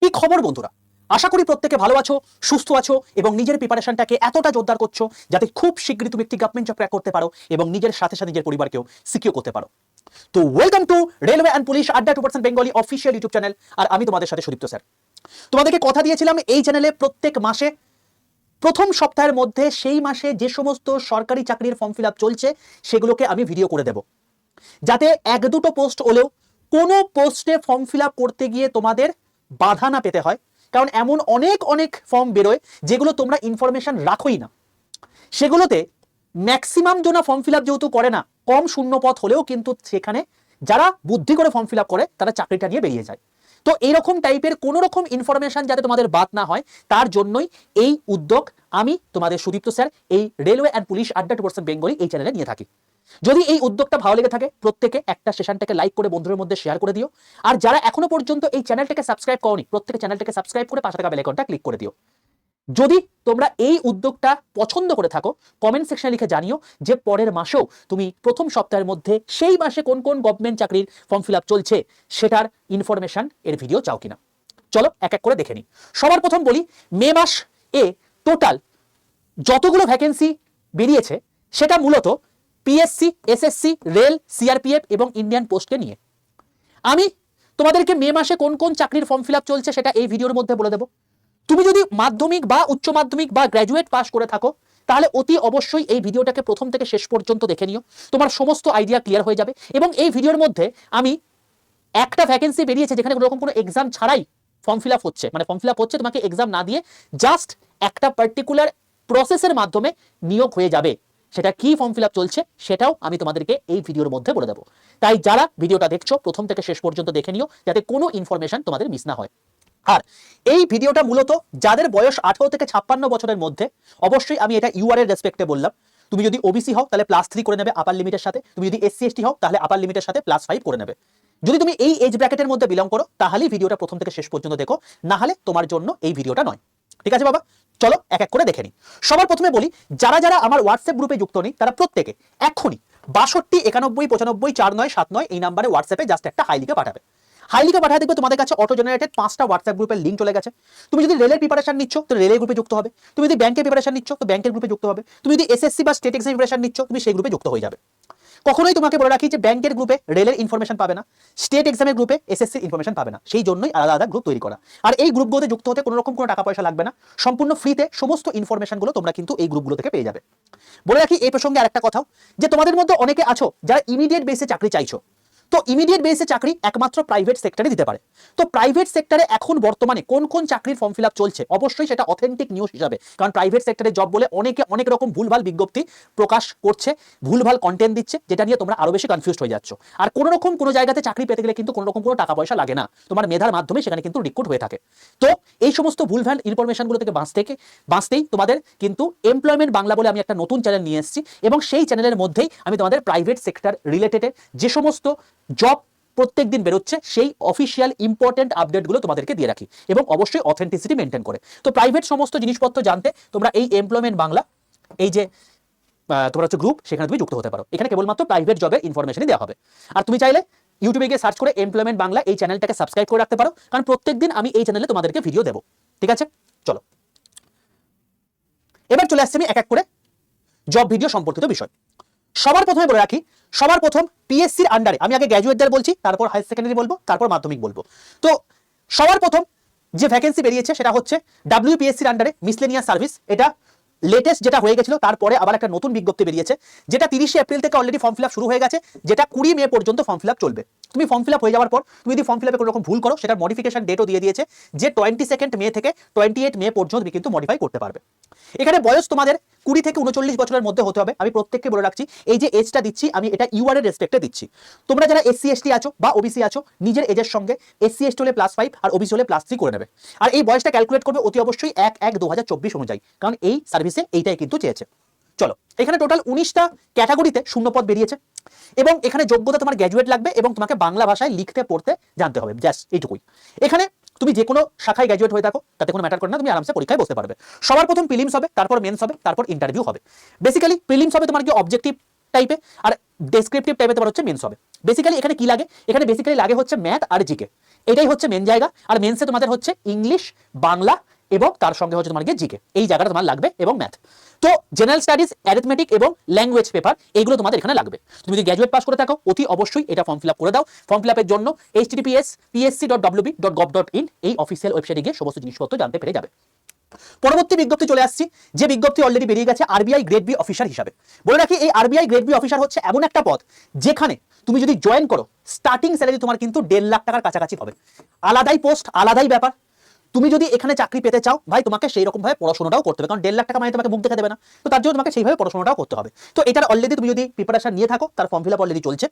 কি খবর বন্ধুরা? আশা করি প্রত্যেকে ভালো আছো, সুস্থ আছো এবং নিজের প্রিপারেশনটাকে এতটা জোরদার করছো যাতে খুব শীঘ্রই তুমি একটি গভর্নমেন্ট জব ক্র্যাক করতে পারো এবং নিজের সাথে সাথে নিজের পরিবারকেও সিকিউর করতে পারো। তো welcome to railway and police আড্ডা 2% বেঙ্গলি অফিসিয়াল ইউটিউব চ্যানেল। আর আমি তোমাদের সাথে সুদীপ্ত স্যার। তোমাদেরকে কথা দিয়েছিলাম এই চ্যানেলে প্রত্যেক মাসে প্রথম সপ্তাহের মধ্যে সেই মাসে যে সমস্ত সরকারি চাকরির ফর্ম ফিল আপ চলছে সেগুলোকে আমি ভিডিও করে দেব, যাতে এক দুটো পোস্ট হলেও কোনো পোস্টে ফর্ম ফিল আপ করতে গিয়ে তোমাদের বাধা না পেতে হয়। কারণ এমন অনেক অনেক ফর্ম বেরোয় যেগুলো তোমরা ইনফরমেশন রাখোই না। সেগুলোতে ম্যাক্সিমাম জনা ফর্ম ফিল আপ যেহেতু করে না, কম শূন্য পদ হলেও কিন্তু সেখানে যারা বুদ্ধি করে ফর্ম ফিল আপ করে তারা চাকরিটা নিয়ে বেরিয়ে যায়। তো এইরকম টাইপের কোনো রকম ইনফরমেশন যাতে তোমাদের বাদ না হয় তার জন্যই এই উদ্যোগ আমি তোমাদের সুদীপ্ত স্যার এই রেলওয়ে অ্যান্ড পুলিশ আড্ডা 2% বেঙ্গলি এই চ্যানেলে নিয়ে থাকি। যদি এই উদ্যোগটা ভালো লেগে থাকে প্রত্যেকে একটা সেশনটাকে লাইক করে বন্ধুদের মধ্যে শেয়ার করে দিও। আর যারা এখনো পর্যন্ত এই চ্যানেলটাকে সাবস্ক্রাইব করোনি প্রত্যেকে চ্যানেলটাকে সাবস্ক্রাইব করে পাশে থাকা বেল আইকনটা ক্লিক করে দিও। যদি তোমরা এই উদ্যোগটা পছন্দ করে থাকো কমেন্ট সেকশনে লিখে জানিও যে পরের মাসেও তুমি প্রথম সপ্তাহের মধ্যে সেই মাসে কোন কোন গভর্নমেন্ট চাকরির ফর্ম ফিল আপ চলছে সেটার ইনফরমেশন এর ভিডিও চাও কিনা। চলো এক এক করে দেখে নিই। সবার প্রথম বলি, মে মাস এ টোটাল যতগুলো ভ্যাকেন্সি বেরিয়েছে সেটা মূলত পিএসসি, এসএসসি, রেল, সিআরপিএফ এবং ইন্ডিয়ান পোস্টকে নিয়ে। আমি তোমাদেরকে মে মাসে কোন কোন চাকরির ফর্ম ফিল আপ চলছে সেটা এই ভিডিওর মধ্যে বলে দেবো। তুমি যদি মাধ্যমিক বা উচ্চ মাধ্যমিক বা গ্র্যাজুয়েট পাস করে থাকো তাহলে অতি অবশ্যই এই ভিডিওটাকে প্রথম থেকে শেষ পর্যন্ত দেখে নিও, তোমার সমস্ত আইডিয়া ক্লিয়ার হয়ে যাবে। এবং এই ভিডিওর মধ্যে আমি একটা ভ্যাকেন্সি বেরিয়েছে যেখানে কোনো রকম কোনো এক্সাম ছাড়াই ফর্ম ফিল আপ হচ্ছে, মানে ফর্ম ফিল আপ হচ্ছে তোমাকে এক্সাম না দিয়ে জাস্ট একটা পার্টিকুলার প্রসেসের মাধ্যমে নিয়োগ হয়ে যাবে, সেটা কি ফর্ম ফিল আপ চলছে সেটাও আমি তোমাদেরকে এই ভিডিওর মধ্যে বলে দেবো। তাই যারা ভিডিওটা দেখছো প্রথম থেকে শেষ পর্যন্ত দেখে নিও যাতে কোনো ইনফরমেশন তোমাদের মিস না হয়। আর এই ভিডিওটা মূলত যাদের বয়স 18 থেকে 56 বছরের মধ্যে, অবশ্যই আমি এটা ইউআর এর রেসপেক্টে বললাম। তুমি যদি ওবিসি হও তাহলে +3 করে নেবে আপার লিমিটের সাথে, তুমি যদি এসসি এসটি হও তাহলে আপার লিমিটের সাথে +5 করে নেবে। যদি তুমি এই এজ ব্র্যাকেটের মধ্যে বিলং করো তাহলেই ভিডিওটা প্রথম থেকে শেষ পর্যন্ত দেখো, না হলে তোমার জন্য এই ভিডিওটা নয়। ঠিক আছে বাবা, চলো এক এক করে দেখে নিই। সবার প্রথমে বলি, যারা যারা আমার হোয়াটসঅ্যাপ গ্রুপে যুক্ত নেই তারা প্রত্যেকে এখনই 62 91 95 49 79 এই নাম্বারে হোয়াটসঅ্যাপে জাস্ট একটা হাই লিখে পাঠাবে। হাই লিখে পাঠায় দেখবে তোমাদের কাছে অটো জেনারেটেড 5টা হোয়াটসঅ্যাপ গ্রুপের লিঙ্ক চলে গেছে। তুমি যদি রেলের প্রিপারেশন নিচ্ছ তো রেলের গ্রুপে যুক্ত হবে, তুমি যদি ব্যাংকের প্রিপারেশন নিচ্ছ তো ব্যাংকের গ্রুপে যুক্ত হবে, তুমি যদি এসএসসি বা স্টেট এক্সাম প্রিপারেশন নিচ্ছ তুমি সেই গ্রুপে যুক্ত হয়ে যাবে। কখনোই তোমাকে বলে রাখি যে ব্যাংকের গ্রুপে রেলের ইনফরমেশন পাবে না, স্টেট এক্সামের গ্রুপে এসএসসির ইনফরমেশন পাবে না, সেই জন্যই আলাদা আলাদা গ্রুপ তৈরি করা। আর এই গ্রুপগুলোতে যুক্ত হতে কোনো রকম কোনো টাকা পয়সা লাগবে না, সম্পূর্ণ ফ্রিতে সমস্ত ইনফরমেশনগুলো তোমরা কিন্তু এই গ্রুপগুলো থেকে পেয়ে যাবে। বলে রাখি এই প্রসঙ্গে আরেকটা কথাও, যে তোমাদের মধ্যে অনেকে আছো যারা ইমিডিয়েট বেসে চাকরি চাইছো। তো ইমিডিয়েট বেসে চাকরি একমাত্র প্রাইভেট সেক্টরে দিতে পারে। তো প্রাইভেট সেক্টরে এখন বর্তমানে কোন কোন চাকরির ফর্ম ফিল আপ চলছে অবশ্যই সেটা অথেন্টিক নিউজ হিসাবে, কারণ প্রাইভেট সেক্টরে জব বলে অনেকে অনেক রকম ভুলভাল বিজ্ঞপ্তি প্রকাশ করছে, ভুলভাল কন্টেন্ট দিচ্ছে, যেটা নিয়ে তোমরা আরো বেশি কনফিউজড হয়ে যাচ্ছ। আর কোনো রকম কোনো জায়গাতে চাকরি পেতে গেলে কিন্তু কোনো রকম কোনো টাকা পয়সা লাগে না, তোমার মেধার মাধ্যমে সেখানে কিন্তু রিক্রুট হয়ে থাকে। তো এই সমস্ত ভুলভাল ইনফরমেশনগুলো থেকে বাঁচতেই তোমাদের কিন্তু এমপ্লয়মেন্ট বাংলা বলে আমি একটা নতুন চ্যানেল নিয়ে এসেছি, এবং সেই চ্যানেলের মধ্যেই আমি তোমাদের প্রাইভেট সেক্টর রিলেটেড যে সমস্ত জব প্রত্যেক দিন বেরোচ্ছে সেই অফিসিয়াল ইম্পর্টেন্ট আপডেটগুলো তোমাদেরকে দিয়ে রাখি, এবং অবশ্যই অথেন্টিসিটি মেনটেন করে। তো প্রাইভেট সমস্ত জিনিসপত্র জানতে তোমরা এই এমপ্লয়মেন্ট বাংলা এই যে তোমরা হচ্ছে গ্রুপ, সেখানে তুমি যুক্ত হতে পারো। এখানে কেবলমাত্র প্রাইভেট জবের ইনফরমেশনই দেওয়া হবে। আর তুমি চাইলে ইউটিউবে গিয়ে সার্চ করে এমপ্লয়মেন্ট বাংলা এই চ্যানেলটাকে সাবস্ক্রাইব করে রাখতে পারো, কারণ প্রত্যেকদিন আমি এই চ্যানেলে তোমাদেরকে ভিডিও দেবো। ঠিক আছে, চলো এবার চলে আসছি আমি এক এক করে জব ভিডিও সম্পর্কিত বিষয়। সবার প্রথমে বলে রাখি, সবার প্রথম পিএসসির আন্ডারে, আমি আগে গ্র্যাজুয়েটদের বলছি, তারপর হায়ার সেকেন্ডারি বলবো, তারপর মাধ্যমিক বলবো। তো সবার প্রথম যে ভ্যাকেন্সি বেরিয়েছে সেটা হচ্ছে ডাব্লিউপিএসসির আন্ডারে মিসলেনিয়াস সার্ভিস। এটা লেটেস্ট যেটা হয়ে গেছিল, তারপরে আবার একটা নতুন বিজ্ঞপ্তি বেরিয়েছে, যেটা 30 এপ্রিল থেকে অলরেডি ফর্ম ফিল আপ শুরু হয়ে গেছে, যেটা 20 মে পর্যন্ত ফর্ম ফিল আপ চলবে। তুমি ফর্ম ফিল আপ হয়ে যাওয়ার পর তুমি যদি ফর্ম ফিল আপে কোনো রকম ভুল করো সেটার মডিফিকেশন ডেটও দিয়ে দিয়েছে, যে 22 মে থেকে 28 মে পর্যন্ত তুমি কিন্তু মডিফাই করতে পারবে। এখানে বয়স তোমাদের 20 থেকে 39 বছরের মধ্যে হতে হবে। আমি প্রত্যেককে বলে রাখছি এই যে এজটা দিচ্ছি আমি এটা ইউআর এর রেসপেক্টে দিচ্ছি। তোমরা যারা এসসি এসটি আছো বা ওবিসি আছো, নিজের এজের সঙ্গে এসসি এসটি হলে +5 আর ওবিসি হলে +3 করে নেবে। আর এই বয়সটা ক্যালকুলেট করবে অতি অবশ্যই 1/1/2024 অনুযায়ী, কারণ এই সার্ভিসে এইটাই কিন্তু চেয়েছে। চলো, এখানে টোটাল 19টা ক্যাটাগরিতে শূন্যপদ বেরিয়েছে, এবং এখানে যোগ্যতা তোমার গ্র্যাজুয়েট লাগবে এবং তোমাকে বাংলা ভাষায় লিখতে পড়তে জানতে হবে, জাস্ট এইটুকুই। এখানে তুমি যে কোনো শাখায় গ্র্যাজুয়েট হয়ে থাকো তাতে কোনো ম্যাটার করে না, তুমি আরামসে পরীক্ষায় বসতে পারবে। সবার প্রথম প্রিলিমস হবে, তারপর মেন্স হবে, তারপর ইন্টারভিউ হবে। বেসিক্যালি প্রিলিমস হবে তোমার কি অবজেক্টিভ টাইপে, আর ডেসক্রিপটিভ টাইপে তোমার হচ্ছে মেন্স হবে। বেসিক্যালি এখানে কি লাগে, এখানে বেসিক্যালি লাগে হচ্ছে ম্যাথ আর জিকে। এটাই হচ্ছে মেন জায়গা। আর মেন্সে তোমাদের হচ্ছে ইংলিশ, বাংলা এবং তার সঙ্গে হচ্ছে তোমার গিয়ে জিকে, এই জায়গাটা তোমার লাগবে এবং ম্যাথ। তো জেনারেল স্টাডিজ, অ্যারিথমেটিক এবং ল্যাঙ্গুয়েজ পেপার এইগুলো তোমাদের এখানে লাগবে। তুমি যদি গ্র্যাজুয়েট পাস করে থাকো অতি অবশ্যই এটা ফর্ম ফিল আপ করে দাও। ফর্ম ফিল আপের জন্য https://psc.wb.gov.in এই অফিসিয়াল ওয়েবসাইটে গিয়ে সমস্ত জিনিসপত্র জানতে পেরে যাবে। পরবর্তী বিজ্ঞপ্তি চলে আসছি, যে বিজ্ঞপ্তি অলরেডি বেরিয়ে গেছে আরবিআই গ্রেড বি অফিসার হিসাবে। বলে রাখি এই আরবিআই গ্রেড বি অফিসার হচ্ছে এমন একটা পদ যেখানে তুমি যদি জয়েন করো স্টার্টিং স্যালারি তোমার কিন্তু 1.5 লাখ টাকার কাছাকাছি হবে। আলাদাই পোস্ট, আলাদাই ব্যাপার। তুমি যদি এখানে চাকরি পেতে চাও ভাই তোমাকে সেই রকম ভাবে পড়াশোনাটাও করতে হবে, কারণ 1.5 লাখ টাকা মানে তোমাকে মুখ দেখে দেবে না, তো তার জন্য তোমাকে সেইভাবে পড়াশোনাটাও করতে হবে। তো এটার অলরেডি তুমি যদি প্রিপারেশন নিয়ে থাকো, তার ফর্ম ফিল আপ অলরেডি চলছে,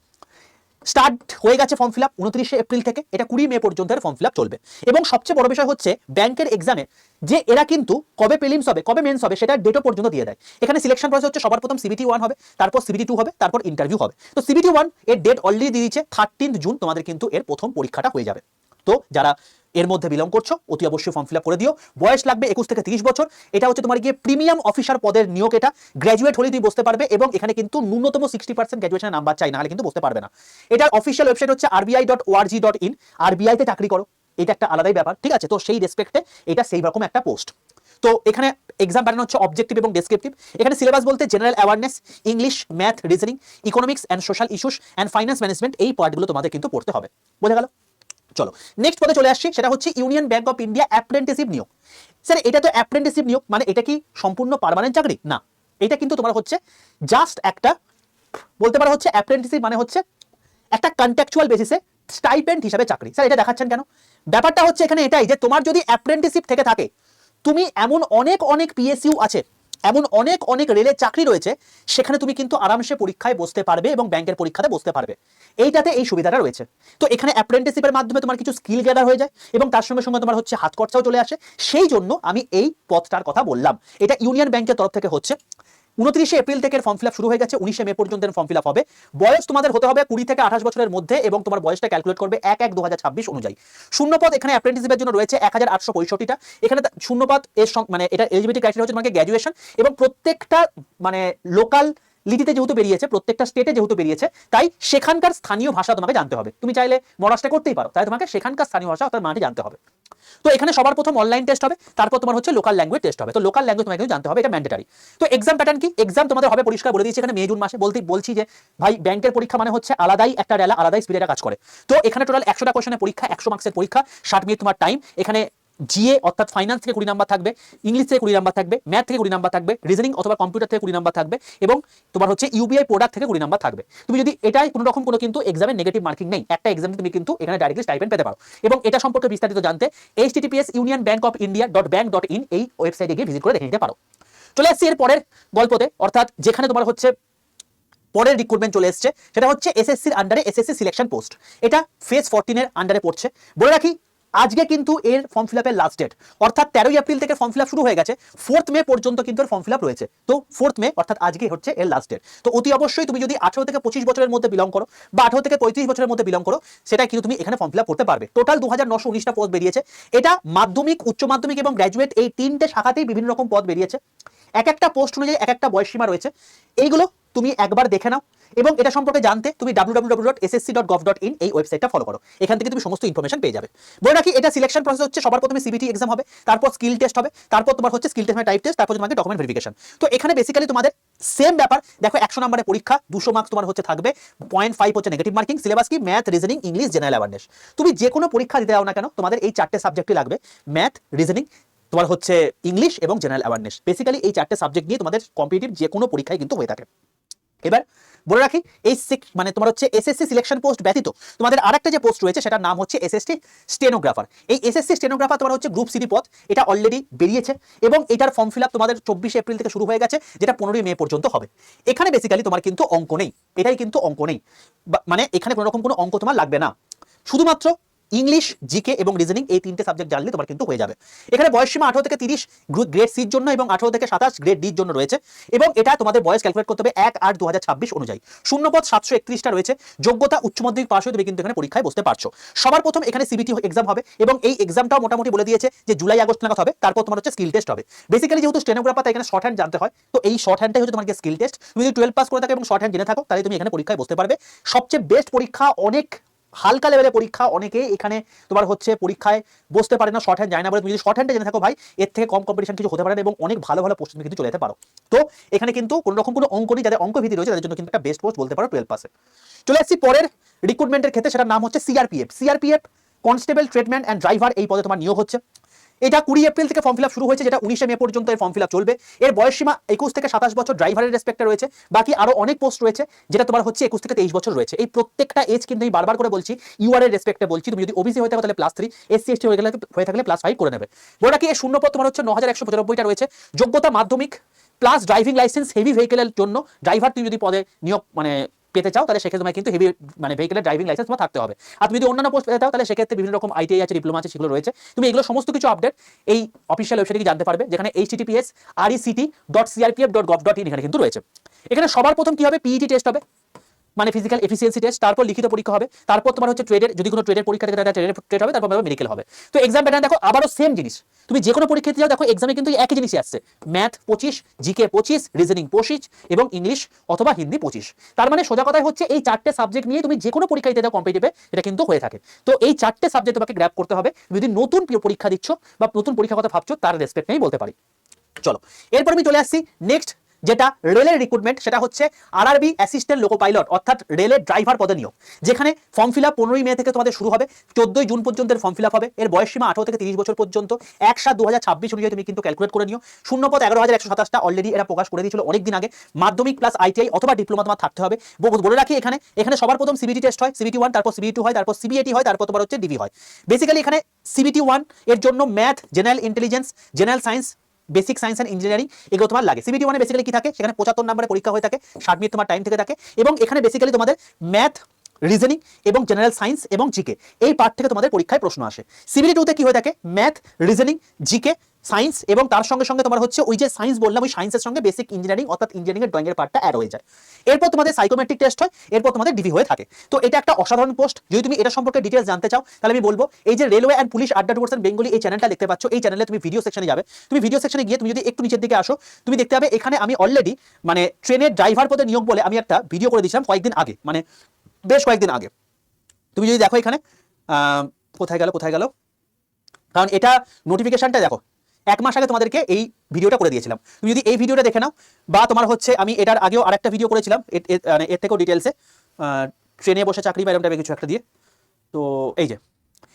স্টার্ট হয়ে গেছে ফর্ম ফিল আপ 29 এপ্রিল থেকে, এটা 20 মে পর্যন্ত ফর্ম ফিল আপ চলবে। এবং সবচেয়ে বড় বিষয় হচ্ছে ব্যাংকের এক্সামে যে এরা কিন্তু কবে প্রিলিমস হবে কবে মেন্স হবে সেটা ডেটও পর্যন্ত দিয়ে দেয়। এখানে সিলেকশন প্রসেস হচ্ছে সবার প্রথম CBT 1 হবে, তারপর CBT 2 হবে, তারপর ইন্টারভিউ হবে। তো CBT 1 এর ডেট অলরেডি দিয়ে দিচ্ছে 13 জুন তোমাদের কিন্তু এর প্রথম পরীক্ষাটা হয়ে যাবে। তো যারা এর মধ্যে বিলং করছো অতি অবশ্যই ফর্ম ফিল আপ করে দিও। বয়স লাগবে 21 থেকে 30 বছর। এটা হচ্ছে তোমার গিয়ে প্রিমিয়াম অফিসার পদের নিয়োগ, এটা গ্র্যাজুয়েট হলেই তুমি বসতে পারবে এবং এখানে কিন্তু ন্যূনতম 60% গ্র্যাজুয়েশনের নাম্বার চাই, না হলে কিন্তু বসতে পারবে না। এটার অফিসিয়াল ওয়েবসাইট হচ্ছে rbi.org.in। আরবিআই তে চাকরি করো, এটা একটা আলাদাই ব্যাপার, ঠিক আছে? তো সেই রেসপেক্টে এটা সেই রকম একটা পোস্ট। তো এখানে এক্সাম প্যাটার্ন হচ্ছে অবজেক্টিভ এবং ডেসক্রিপটিভ। এখানে সিলেবাস বলতে general awareness, English, math, reasoning, economics and social issues and finance management, এই পার্টগুলো তোমাদের কিন্তু পড়তে হবে। বোঝা গেল? চলো নেক্সট পদে চলে আসছি, সেটা হচ্ছে union bank of India apprenticeship নিয়োগ। স্যার এটা তো অ্যাপ্রেন্টিসশিপ নিয়োগ, মানে এটা কি সম্পূর্ণ পার্মানেন্ট চাকরি? না, এটা কিন্তু তোমার হচ্ছে জাস্ট একটা বলতে পারো হচ্ছে অ্যাপ্রেন্টিসশিপ মানে হচ্ছে একটা কন্ট্রাকচুয়াল বেসিসে স্টাইপেন্ড হিসাবে চাকরি। স্যার এটা দেখাচ্ছেন কেন? ব্যাপারটা হচ্ছে এখানে এটাই যে তোমার যদি অ্যাপ্রেন্টিসশিপ থেকে থাকে, তুমি এমন অনেক অনেক PSU আছে, এমন অনেক অনেক রেলের চাকরি রয়েছে, সেখানে তুমি কিন্তু আরামসে পরীক্ষায় বসতে পারবে এবং ব্যাংকের পরীক্ষাতে বসতে পারবে। এইটাতে এই সুবিধাটা রয়েছে। তো এখানে অ্যাপ্রেন্টিসশিপের মাধ্যমে তোমার কিছু স্কিল গ্যাদার হয়ে যায় এবং তার সঙ্গে সঙ্গে তোমার হচ্ছে হাত খরচাও চলে আসে। সেই জন্য আমি এই পদটার কথা বললাম। এটা ইউনিয়ন ব্যাংকের তরফ থেকে হচ্ছে। 29 এপ্রিল থেকে ফর্ম ফিল আপ শুরু হয়ে গেছে, 19 মে পর্যন্ত ফর্ম ফিল আপ হবে। বয়স তোমাদের হতে হবে 20 থেকে 28 বছরের মধ্যে এবং তোমার বয়সটা ক্যালকুলেট করবে 1/1/2026 অনুযায়ী। শূন্যপদ এখানে অ্যাপ্রেন্টিসশিপের জন্য রয়েছে 1865টা। এখানে শূন্যপদ এর মানে এটা এলিজিবিলিটি ক্রাইটেরিয়া হচ্ছে তোমাকে গ্র্যাজুয়েশন এবং প্রত্যেকটা মানে লোকাল লিটিতে যেহেতু বেরিয়েছে, প্রত্যেকটা স্টেটে যেহেতু বেরিয়েছে, তাই সেখানকার স্থানীয় ভাষা তোমাকে জানতে হবে। তুমি চাইলে মহারাষ্ট্রে করতেই পারো, তাই তোমাকে সেখানকার স্থানীয় ভাষা অর্থাৎ মারাঠি জানতে হবে। তো এখানে সবার প্রথম অনলাইন টেস্ট হবে, তারপর তোমার হচ্ছে লোকাল ল্যাঙ্গুয়েজ টেস্ট হবে। তো লোকাল ল্যাঙ্গুয়েজ তোমাকে জানতে হবে, এটা ম্যান্ডেটারি। তো এক্সাম প্যাটার্ন কি? এক্সাম তোমাদের হবে পরিষ্কার বলে দিয়েছি এখানে মে জুন মাসে। বলছি যে ভাই ব্যাংকের পরীক্ষা মানে হচ্ছে আলাদাই একটা রেলা, আলাদাই স্পিডে কাজ করে। তো এখানে টোটাল 100টা কোশ্চেনের পরীক্ষা, 100 মার্কসের পরীক্ষা, 60 মিনিট তোমার টাইম। এখানে জিএ অর্থাৎ ফাইন্যান্স থেকে 20 নাম্বার থাকবে, ইংলিশ থেকে 20 নাম্বার থাকবে, ম্যাথ থেকে 20 নাম্বার থাকবে, রিজনিং অথবা কম্পিউটার থেকে 20 নাম্বার থাকবে এবং তোমার হচ্ছে ইউবিআই প্রোডাক্ট থেকে 20 নাম্বার থাকবে। তুমি যদি এটাই কোনো রকম কোনো কিন্তু এক্সামে নেগেটিভ মার্কিং নেই, একটা এক্সামে তুমি কিন্তু এখানে ডাইরেক্টলি স্টাইপেন্ড পেতে পারো। এবং এটা সম্পর্কে বিস্তারিত জানতে https://unionbankofindia.bank.in এই ওয়েবসাইটে গিয়ে ভিজিট করে দেখে নিতে পারো। চলে আসছি এর পরের গল্পতে, অর্থাৎ যেখানে তোমার হচ্ছে পরের রিক্রুটমেন্ট চলে এসছে, সেটা হচ্ছে এসএসসির আন্ডারে এসএসসি সিলেকশন পোস্ট। এটা ফেজ 14 এর আন্ডারে পড়ছে। বলে রাখি আজকে কিন্তু এর ফর্ম ফিল আপের লাস্ট ডেট, অর্থাৎ 13 এপ্রিল থেকে ফর্ম ফিল আপ শুরু হয়ে গেছে, 4 মে পর্যন্ত কিন্তু এর ফর্ম ফিল আপ রয়েছে। তো 4 মে অর্থাৎ আজকে হচ্ছে এর লাস্ট ডেট। তো অতি অবশ্যই তুমি যদি 18 থেকে 25 বছরের মধ্যে বিলং করো বা 18 থেকে 35 বছরের মধ্যে বিলং করো, সেটা কিন্তু তুমি এখানে ফর্ম ফিল আপ করতে পারবে। টোটাল 2919টা পদ বেরিয়েছে। এটা মাধ্যমিক, উচ্চ মাধ্যমিক এবং গ্র্যাজুয়েট এই তিনটে শাখাতেই বিভিন্ন রকম পদ বেরিয়েছে। এক একটা পোস্ট অনুযায়ী এক একটা বয়স সীমা রয়েছে। এইগুলো তুমি একবার দেখে নাও এবং এটা সম্পর্কে জানতে তুমি www.ssc.gov.in এই ওয়েবসাইটটা ফলো করো। এখান থেকে তুমি সমস্ত ইনফরমেশন পেয়ে যাবে। বলে রাখি এটা সিলেকশন প্রসেস হচ্ছে সবার প্রথমে সিবিটি এক্সাম হবে, তারপর স্কিল টেস্ট হবে, তারপর তোমার হচ্ছে স্কিল টেস্ট টাইপ টেস্ট, তারপর তোমাকে ডকুমেন্ট ভেরিফিকেশন। তো এখানে বেসিক্যালি তোমাদের সেম ব্যাপার। দেখো 100 নম্বরের পরীক্ষা, 200 মার্কস তোমার হচ্ছে থাকবে, 0.5 হচ্ছে নেগেটিভ মার্কিং। সিলেবাস কি? Math, reasoning, English, general awareness. তুমি যে কোনো পরীক্ষা দিতে যাও না কেন তোমাদের এই 4টে সাবজেক্টই লাগবে, ম্যাথ, রিজনিং, তোমার হচ্ছে ইংলিশ এবং জেনারেল অ্যাওয়ারনেস। বেসিক্যালি এই 4টে সাবজেক্ট নিয়ে তোমাদের কম্পিটিটিভ যে কোনো পরীক্ষায় কিন্তু হয়ে থাকে। এবার বলে রাখি এই মানে তোমার হচ্ছে এসএসসি সিলেকশন পোস্ট ব্যতীত তোমাদের আরেকটা যে পোস্ট রয়েছে সেটার নাম হচ্ছে এসএসসি স্টেনোগ্রাফার। এই এসএসসি স্টেনোগ্রাফার তোমার হচ্ছে গ্রুপ সিডি পদ, এটা অলরেডি বেরিয়েছে এবং এটার ফর্ম ফিল আপ তোমাদের 24 এপ্রিল থেকে শুরু হয়ে গেছে, যেটা 15 মে পর্যন্ত হবে। এখানে বেসিক্যালি তোমার কিন্তু অঙ্ক নেই, এটাই কিন্তু অঙ্ক নেই, মানে এখানে কোনো রকম কোনো অঙ্ক তোমার লাগবে না, শুধুমাত্র ইংলিশ, জিকে এবং রিজনিং এই তিনটে সাবজেক্ট জানলে তোমার কিন্তু হয়ে যাবে। এখানে বয়স সীমা 18 থেকে 30 গ্রেড সির জন্য এবং 18 থেকে 27 গ্রেড ডির জন্য রয়েছে এবং এটা তোমাদের বয়স ক্যালকুলেট করতে হবে 1/8/2026 অনুযায়ী। শূন্যপদ 731টা রয়েছে। যোগ্যতা উচ্চ মাধ্যমিক পাস হয়ে তুমি কিন্তু এখানে পরীক্ষায় বসতে পারছো। সবার প্রথম এখানে সিবিটি এক্সাম হবে এবং এই এক্সামটাও মোটামুটি বলে দিয়েছে যে জুলাই আগস্ট নাগাদ হবে। তারপর তোমার হচ্ছে স্কিল টেস্ট হবে। বেসিক্যালি যেহেতু স্টেনোগ্রাফার, তাই এখানে শর্ট হ্যান্ড জানতে হয়। তো এই শর্ট হ্যান্ডটাই হচ্ছে তোমাকে স্কিল টেস্ট। তুমি যদি 12 পাস করে থাকো এবং শর্ট হ্যান্ড জেনে থাকো তাহলে তুমি এখানে পরীক্ষায় বসতে পারবে। সবচেয়ে বেস্ট পরীক্ষা, অনেক হালকা লেভেলের পরীক্ষা, অনেকে এখানে তোমার হচ্ছে পরীক্ষায় বসতে পারে না, শর্ট হ্যান্ড যায় না বলে তুমি যদি শর্ট হ্যান্ডে জেনে থাকো ভাই, এর থেকে কম কম্পিটিশন কিছু হতে পারে না এবং অনেক ভালো ভালো পোস্ট তুমি কিন্তু চলে যেতে পারো। তো এখানে কিন্তু কোনো রকম কোনো অঙ্ক নেই, যাদের অঙ্ক ভীতি রয়েছে তাদের জন্য কিন্তু একটা বেস্ট পোস্ট বলতে পারো 12 পাসে। চলে আসছি পরের রিক্রুটমেন্টের ক্ষেত্রে, সেটার নাম হচ্ছে CRPF. CRPF constable, tradesman and driver, এই পদে তোমার নিয়োগ হচ্ছে। এটা 20 এপ্রিল থেকে ফর্ম ফিল আপ শুরু হয়েছে, যেটা 19 মে পর্যন্ত এর ফর্ম ফিল আপ চলবে। এর বয়স সীমা 21 থেকে 27 বছর ড্রাইভারের রেসপেক্টে রয়েছে। বাকি আরো অনেক পোস্ট রয়েছে যেটা তোমার হচ্ছে 21 থেকে 23 বছর রয়েছে। এই প্রত্যেকটা এজ কিন্তু আমি বারবার করে বলছি ইউআর এর রেসপেক্টে বলছি। তুমি যদি ওবিসি হয়ে থাকো তাহলে +3, এসসি এসটি হয়ে থাকলে +5 করে নেবে। বলে রাখি, এই শূন্য পদ তোমার হচ্ছে 9195টা রয়েছে। যোগ্যতা মাধ্যমিক প্লাস ড্রাইভিং লাইসেন্স হেভি ভেহিকেলের জন্য ড্রাইভার তুমি যদি পদে নিয়োগ পেতে চাও তাহলে সেক্ষেত্রে তোমার কিন্তু হেভি ভেহিকেলের ড্রাইভিং লাইসেন্স তোমার থাকতে হবে। আর তুমি যদি অন্যান্য পোস্ট পেতে চাও তাহলে সেক্ষেত্রে বিভিন্ন রকম আইটিআই আছে, ডিপ্লোমা আছে, সেগুলো রয়েছে। তুমি এগুলো সমস্ত কিছু আপডেট এই অফিসিয়াল ওয়েবসাইটে গিয়ে জানতে পারবে, যেখানে https://rect.crpf.gov.in এখানে কিন্তু রয়েছে। এখানে সবার প্রথম কি হবে, পিইটি টেস্ট হবে, ফিজিক্যাল এফিসিয়েন্সি টেস্ট, তারপর লিখিত পরীক্ষা হবে, তারপর তোমার হচ্ছে ট্রেডের, যদি কোনো ট্রেডের পরীক্ষা থাকে তাহলে ট্রেডের ট্রেড হবে, তারপর মেডিকেল হবে। তো এক্সাম প্যাটার্ন দেখো আবারও সেম জিনিস, তুমি যে কোনো পরীক্ষা দিতে যাও দেখো এক্সামে কিন্তু একই জিনিসই আসছে, ম্যাথ 25, জিকে 25, রিজনিং 25 এবং ইংলিশ অথবা হিন্দি 25। তার মানে সোজা কথাই হচ্ছে এই 4টে সাবজেক্ট নিয়ে তুমি যে কোনো পরীক্ষা দিতে যাও কম্পিটিটিভে, এটা কিন্তু হয়ে থাকে। তো এই 4টে সাবজেক্ট তোমাকে গ্র্যাব করতে হবে যদি নতুন পরীক্ষা দিচ্ছ বা নতুন পরীক্ষার কথা ভাবছো, তার রেসপেক্ট নেই বলতে পারি। চলো এরপর আমি চলে আসছি নেক্সট, যেটা রেলের রিক্রুটমেন্ট, সেটা হচ্ছে আরআরবি অ্যাসিস্ট্যান্ট লোকো পাইলট, অর্থাৎ রেলের ড্রাইভার পদে নিয়োগ। যেখানে ফর্ম ফিল আপ 15 মে থেকে তোমাদের শুরু হবে, 14 জুন পর্যন্ত ফর্ম ফিল আপ হবে। এর বয়স সীমা 18 থেকে 30 বছর পর্যন্ত। 1/7/2026 অনুযায়ী তুমি কিন্তু ক্যালকুলেট করে নিও। শূন্য পদ 11,127টা অলরেডি এরা প্রকাশ করে দিয়েছিল অনেকদিন আগে। মাধ্যমিক প্লাস আইটিআই অথবা ডিপ্লোমা তোমার থাকতে হবে। বলে রাখি, এখানে সবার প্রথম সিবিটি টেস্ট হয়, সিবিটি 1, তারপর সিবিটি 2 হয়, তারপর সিবিএটি হয়, তারপর তোমার হচ্ছে ডিবি হয়। বেসিক্যালি এখানে সিবিটি 1 এর জন্য math, general intelligence, general science, basic science and engineering এগুলো তোমার লাগে। সিবিটি 1 বেসিক্যালি কি থাকে, সেখানে 75 নম্বরের পরীক্ষা হয়ে থাকে, 60 মিনিট তোমার টাইম থেকে থাকে এবং এখানে বেসিক্যালি তোমাদের ম্যাথ, রিজনিং এবং জেনারেল সায়েন্স এবং জিকে এই পার্ট থেকে তোমাদের পরীক্ষায় প্রশ্ন আসে। সিবিটি 2 তে কি হয়ে থাকে, ম্যাথ, রিজনিং, জিকে, সায়েন্স এবং তার সঙ্গে সঙ্গে তোমার হচ্ছে ওই যে সায়েন্স বললাম, ওই সায়েন্সের সঙ্গে বেসিক ইঞ্জিনিয়ারিং অর্থাৎ ইঞ্জিনিয়ারিং এর ড্রয়িং এর পার্টটা অ্যাড হয়ে যায়। এরপর তোমাদের সাইকোমেট্রিক টেস্ট হয়, এরপর তোমাদের ডিভি হয়ে থাকে। তো এটা একটা অসাধারণ পোস্ট। যদি তুমি এটা সম্পর্কে ডিটেইলস জানতে চাও তাহলে আমি বলবো এই যে রেলওয়ে অ্যান্ড পুলিশ আড্ডা টুয়ার্স বেঙ্গলি এই চ্যানেলটা দেখতে পাচ্ছ, এই চ্যানেলে তুমি ভিডিও সেকশনে যাবে। তুমি ভিডিও সেকশনে গিয়ে তুমি যদি একটু নিচের দিকে আসো, তুমি দেখতে পাবে এখানে আমি অলরেডি ট্রেনের ড্রাইভার পদে নিয়োগ বলে আমি একটা ভিডিও করে দিয়েছিলাম কয়েকদিন আগে, বেশ কয়েকদিন আগে। তুমি যদি দেখো এখানে কোথায় গেল, কারণ এটা নোটিফিকেশনটা দেখো 1 মাস আগে তোমাদেরকে এই ভিডিওটা করে দিয়েছিলাম। তুমি যদি এই ভিডিওটা দেখে নাও, বা তোমার হচ্ছে আমি এটার আগেও আরেকটা ভিডিও করেছিলাম এর থেকেও ডিটেলসে, ট্রেনে বসে চাকরি বা এরকম টাইপের কিছু একটা দিয়ে। তো এই যে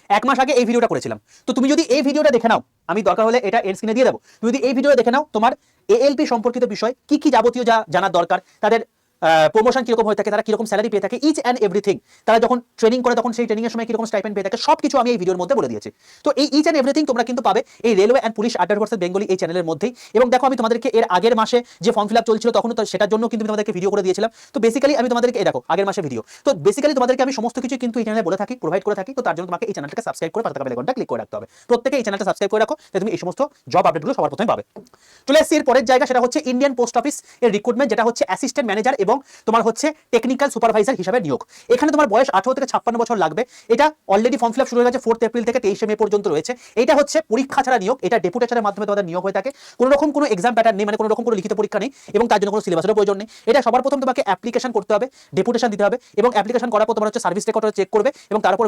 1 মাস আগে এই ভিডিওটা করেছিলাম। তো তুমি যদি এই ভিডিওটা দেখে নাও, আমি দরকার হলে এটা এন্ড স্ক্রিনে দিয়ে দেবো, তুমি যদি এই ভিডিওটা দেখে নাও, তোমার এএলপি সম্পর্কিত বিষয় কি যাবতীয় যা জানার দরকার, তাদের প্রমোশন কিরকম হয়ে থাকে, তারা কিরকম স্যালারি পেয়ে থাকে, ইচ অ্যান্ড এভরিথিং, তারা যখন ট্রেনিং করে তখন সেই ট্রেনিং এর সময় কিরকম স্টাইপেন্ড পেয়ে থাকে, সবকিছু আমি এই ভিডিওর মধ্যে বলে দিয়েছি। তো এই ইচ অ্যান্ড এভরিথিং তোমরা কিন্তু পাবে এই রেলওয়ে অ্যান্ড পুলিশ আড্ডা টুয়ার্স বেঙ্গলি এই চ্যানেলের মধ্যেই। এবং দেখো আমি তোমাদেরকে এর আগের মাসে যে ফর্ম ফিল আপ চলছিল তখন তো সেটার জন্য কিন্তু তোমাদেরকে ভিডিও করে দিয়েছিলাম। তো বেসিক্যালি আমি তোমাদেরকে এই দেখো আগের মাসে ভিডিও, তো বেসিক্যালি তোমাদেরকে আমি সমস্ত কিছু কিন্তু এই চ্যানেলে বলে থাকি, প্রোভাইড করে থাকি। তো তার জন্য তোমাকে এই চ্যানেলটাকে সাবস্ক্রাইব করে পাশে থাকা বেল আইকনটা ক্লিক করে রাখতে হবে। প্রত্যেকে এই চ্যানেলটা সাবস্ক্রাইব করে রাখো, তাহলে তুমি এই সমস্ত জব আপডেটগুলো সবার প্রথমে পাবে। চলে আসছি এর পরের জায়গা, সেটা হচ্ছে ইন্ডিয়ান পোস্ট অফিস এর রিক্রুটমেন্ট, যেটা হচ্ছে অ্যাসিস্ট্যান্ট ম্যানেজার এবং তোমার হচ্ছে টেকনিক্যাল সুপারভাইজার হিসাবে নিয়োগ। এখানে তোমার বয়স 18 থেকে 56 বছর লাগবে। এটা অলরেডি ফর্ম ফিল আপ শুরু হয়ে গেছে 4 এপ্রিল থেকে 23 মে পর্যন্ত রয়েছে। এটা হচ্ছে পরীক্ষা ছাড়া নিয়োগ, এটা ডেপুটেশনের মাধ্যমে তোমাদের নিয়োগ হয়ে থাকে। কোনো রকম কোনো এক্সাম প্যাটার্ন নেই, কোনো রকম কোনো লিখিত পরীক্ষা নেই এবং তার জন্য কোনো সিলেবাসেরও প্রয়োজন নেই। এটা সবার প্রথম তোমাকে অ্যাপ্লিকেশন করতে হবে, ডেপুটেশন দিতে হবে এবং অ্যাপ্লিকেশন করার পর তোমার হচ্ছে সার্ভিস রেকর্ড চেক করবে এবং তার উপর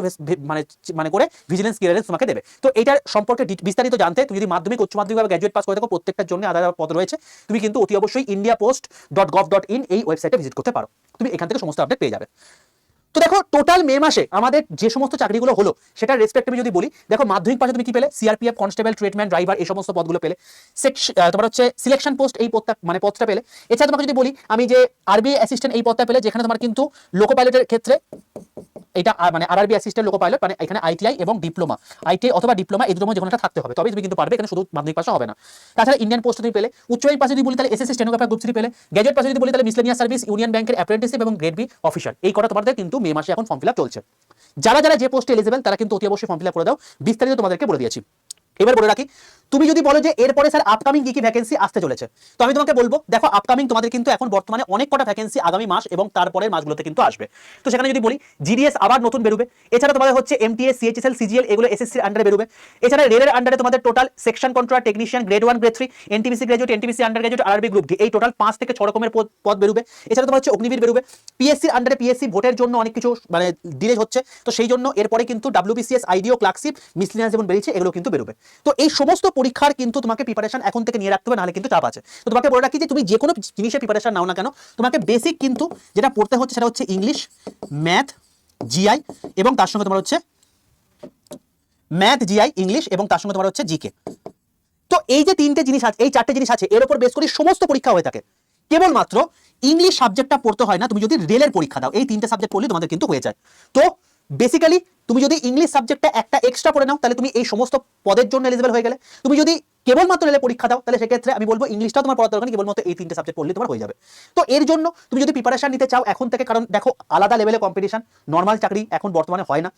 করে ভিজিলেন্স ক্লিয়ারেন্স তোমাকে দেবে। তো এটার সম্পর্কে বিস্তারিত জানতে তুমি যদি মাধ্যমিক, উচ্চ মাধ্যমিক বা গ্র্যাজুয়েট পাস করে থাকো, প্রত্যেকটার জন্য আলাদা পদ রয়েছে। তুমি কিন্তু অতি অবশ্যই indiapost.gov.in এই ওয়েবসাইটে ভিজিট করতে পারো, তুমি এখান থেকে সমস্ত আপডেট পেয়ে যাবে। তো দেখো টোটাল মে মাসে আমাদের যে সমস্ত চাকরিগুলো হলো সেটার রেসপেক্টিভ যদি বলি, দেখো মাধ্যমিক পাশে তুমি কি পেলে, সিআরপিএফ, কনস্টেবল, ট্রেডম্যান, ড্রাইভার এই সমস্ত পদগুলো পেলে। তোমার হচ্ছে সিলেকশন পোস্ট এই পদটা পেলে। এছাড়া তোমাকে যদি বলি আমি যে আরবি অ্যাসিস্ট্যান্ট এই পদটা পেলে, যেখানে তোমার কিন্তু লোকো পাইলটের ক্ষেত্রে এটা আরআরবি অ্যাসিস্ট্যান্ট লোকো পাইলট এখানে আইটিআই এবং ডিপ্লোমা, আইটিআই অথবা ডিপ্লোমা এই দুটোর মধ্যে যেকোনো একটা থাকতে হবে, তবে তুমি কিন্তু পারবে, এখানে শুধু মাধ্যমিক পাশে হবে না। তাছাড়া ইন্ডিয়ান পোস্ট তুমি পেলে। উচ্চ মাধ্যমিক পাশে যদি বলি তাহলে এসএসসি স্টেনোগ্রাফার গ্রুপ 3 পেলে। গ্র্যাজুয়েট পাশে যদি বলি তাহলে মিসলেনিয়াস সার্ভিস, ইউনিয়ন ব্যাংকের অ্যাপ্রেন্টিসশিপ এবং গ্রেড বি অফিসার, এই কটা তোমাদের কিন্তু মে মাসে এখন ফর্ম ফিল আপ চলছে। যারা যে পোস্টে এলিজিবল তারা কিন্তু অতি অবশ্যই ফর্ম ফিল আপ করে দাও, বিস্তারিত তোমাদেরকে বলে দিয়েছি। এবার বলে রাখি, তুমি যদি বলো যে এরপরে স্যার আপকামিং কি কি ভ্যাকেন্সি আসতে চলেছে, তো আমি তোমাকে বলবো দেখো আপকামিং তোমাদের কিন্তু এখন বর্তমানে অনেক কটা ভ্যাকেন্সি আগামী মাস এবং তারপরের মাসগুলোতে কিন্তু আসবে। তো সেখানে যদি বলি জিডিএস আবার নতুন বেরোবে, এছাড়া তোমাদের হচ্ছে এমটিএস, সিএইচএসএল, সিজিএল এগুলো এসএসসির আন্ডারে বেরোবে। এছাড়া রেলের আন্ডারে তোমাদের total section controller, technician, grade 1 grade 3, NTPC graduate, NTPC under graduate, RRB group D, এই টোটাল 5 থেকে 6 রকমের পদ বেরোবে। এছাড়া তোমার হচ্ছে অগ্নিবীর বেরোবে। পিএসসির আন্ডারে পিএসসি ভোটের জন্য অনেক কিছু মানে ডিলে হচ্ছে, তো সেই জন্য এরপরে কিন্তু ডাব্লিউবিসিএস, আইডিও, ক্লার্কশিপ, মিসলিনিয়াস যেমন বেরিয়েছে এগুলো কিন্তু বেরোবে। তো এই সমস্ত পরীক্ষার কিন্তু তোমাকে প্রিপারেশন এখন থেকে নিয়ে রাখতে হবে, নাহলে কিন্তু চাপ আছে। তো তোমাকে বলে রাখি যে তুমি যে কোনো জিনিসের প্রিপারেশন নাও না কেন, তোমাকে বেসিক কিন্তু যেটা পড়তে হচ্ছে সেটা হচ্ছে ইংলিশ, ম্যাথ, জিআই এবং তার সঙ্গে তোমার হচ্ছে ম্যাথ, জিআই, ইংলিশ এবং তার সঙ্গে তোমার হচ্ছে জিকে। তো এই যে তিনটে জিনিস আছে, এই চারটে জিনিস আছে, এর উপর বেস করে সমস্ত পরীক্ষা হয়ে থাকে। কেবলমাত্র ইংলিশ সাবজেক্টটা পড়তে হয় না, তুমি যদি রেলের পরীক্ষা দাও, এই তিনটে সাবজেক্ট পড়লে তোমাদের কিন্তু হয়ে যায়। তো বেসিক্যালি তুমি যদি ইংলিশ সাবজেক্টটা একটা এক্সট্রা পড়ে নাও, তাহলে তুমি এই সমস্ত পদের জন্য এলিজিবল হয়ে গেলে। তুমি যদি কেবলমাত্র রেলের পরীক্ষা দাও, তাহলে সেক্ষেত্রে আমি বলবো ইংলিশটাও তোমার পড়ার দরকার নেই, কেবলমাত্র এই তিনটে সাবজেক্ট পড়লে তোমার হয়ে যাবে। তো এর জন্য তুমি যদি প্রিপারেশন নিতে চাও এখন থেকে, কারণ দেখো আলাদা লেভেলে কম্পিটিশন, নর্মাল চাকরি এখন বর্তমানে হয় না।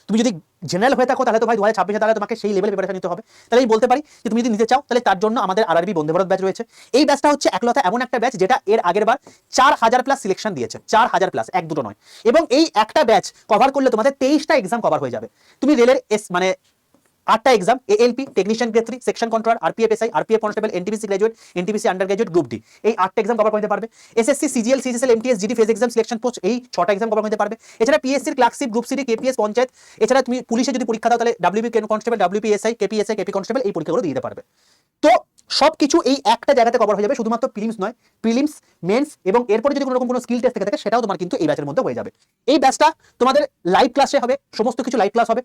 তুমি যদি জেনারেল হয়ে থাকো তাহলে তো ভাই 2026 তাহলে তোমাকে সেই লেভেলে প্রিপারেশন নিতে হবে। তাহলে আমি বলতে পারি যে তুমি যদি নিতে চাও তাহলে তার জন্য আমাদের আরআরবি বন্দে ভারত ব্যাচ রয়েছে। এই ব্যাচটা হচ্ছে একলতা এমন একটা ব্যাচ যেটা এর আগের বার 4000 প্লাস সিলেকশন দিয়েছে, 4000 প্লাস, এক দুটো নয়। এবং এই একটা ব্যাচ কভার করলে তোমাদের 23টা এক্সাম কভার হয়ে যাবে। তুমি রেলের মানে 8টা exam, ALP, technician grade 3, section controller, RPF SI, RPF constable, NTPC graduate, NTPC under graduate, group D, এই 8টা এক্সাম কভার করতে পারবে। SSC, CGL, CGL, MTS, GD phase exam, selection post, এই 6টা এক্সাম কভার করতে পারবে। এছাড়া পিএসসির clerkship, group C, KPS, panchayat, এছাড়া তুমি পুলিশে যদি পরীক্ষা দাও তাহলে WB constable, WPSI, KPSI, KP constable, এই পরীক্ষাগুলো দিতে পারবে। তো সবকিছু এই একটা জায়গাতে কভার হয়ে যাবে, শুধুমাত্র প্রিলিমস নয়, প্রিলিমস, মেন্স এবং এরপরে যদি কোনো রকম কোনো স্কিল টেস্ট থেকে থাকে সেটাও তোমার কিন্তু এই ব্যাচের মধ্যে হয়ে যাবে। এই ব্যাচটা তোমাদের লাইভ ক্লাসে হবে, সমস্ত কিছু লাইভ ক্লাস হবে,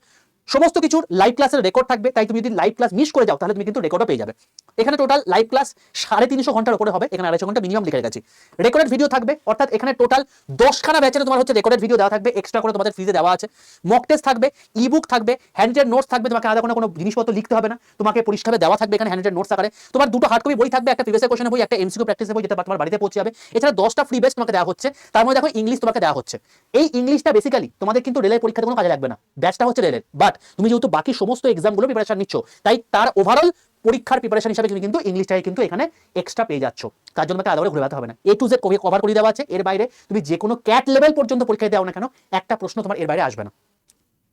সমস্ত কিছুর লাইভ ক্লাসের রেকর্ড থাকবে। তাই তুমি যদি লাইভ ক্লাস মিস করে যাও তাহলে তুমি কিন্তু রেকর্ডও পেয়ে যাবে। এখানে টোটাল লাইভ ক্লাস 350 ঘন্টার উপরে হবে, এখানে 250 ঘন্টা মিনিমাম লিখে রেখেছি। রেকর্ডেড ভিডিও থাকবে, অর্থাৎ এখানে টোটাল 10খানা ব্যাচের তোমার হচ্ছে রেকর্ডেড ভিডিও দেওয়া থাকবে, এক্সট্রা করে তোমাদের ফ্রিজে দেওয়া আছে। মক টেস্ট থাকবে, ইবুক থাকবে, হ্যান্ডেড নোটস থাকবে, তোমাকে আলাদা কোনো জিনিসপত্র লিখতে হবে না, তোমাকে পরিষ্কারভাবে দেওয়া থাকবে এখানে হ্যান্ডেড নোটস আকারে। তোমার দুটো হার্ড কপি বই থাকবে, একটা প্রিভিয়াস কোশ্চেনের বই, একটা এমসিকিউ প্র্যাকটিসের বই, যেটা তোমার বাড়িতে পৌঁছে যাবে। এছাড়া 10টা ফ্রি ব্যাচ তোমাকে দেওয়া হচ্ছে, তার মধ্যে দেখো ইংলিশ তোমাকে দেওয়া হচ্ছে। এই ইংলিশটা বেসিক্যালি তোমাদের কিন্তু রেলের পরীক্ষাতে কোনো কাজে লাগবে না, ব্যাচটা হচ্ছে রেলের, বাট তুমি যেহেতু বাকি সমস্ত এক্সামগুলো প্রিপারেশন নিচ্ছ, তাই তার ওভারঅল পরীক্ষার প্রিপারেশন হিসেবে তুমি কিন্তু ইংলিশটাকে কিন্তু এখানে এক্সট্রা পেয়ে যাচ্ছ। তার জন্য তোমাকে আলাদা করে ঘুরে বেড়াতে হবে না, এ টু জেড কভার করে দেওয়া আছে। এর বাইরে তুমি যে কোনো ক্যাট লেভেল পর্যন্ত পরীক্ষা দাও না কেন, একটা প্রশ্ন তোমার এর বাইরে আসবে না।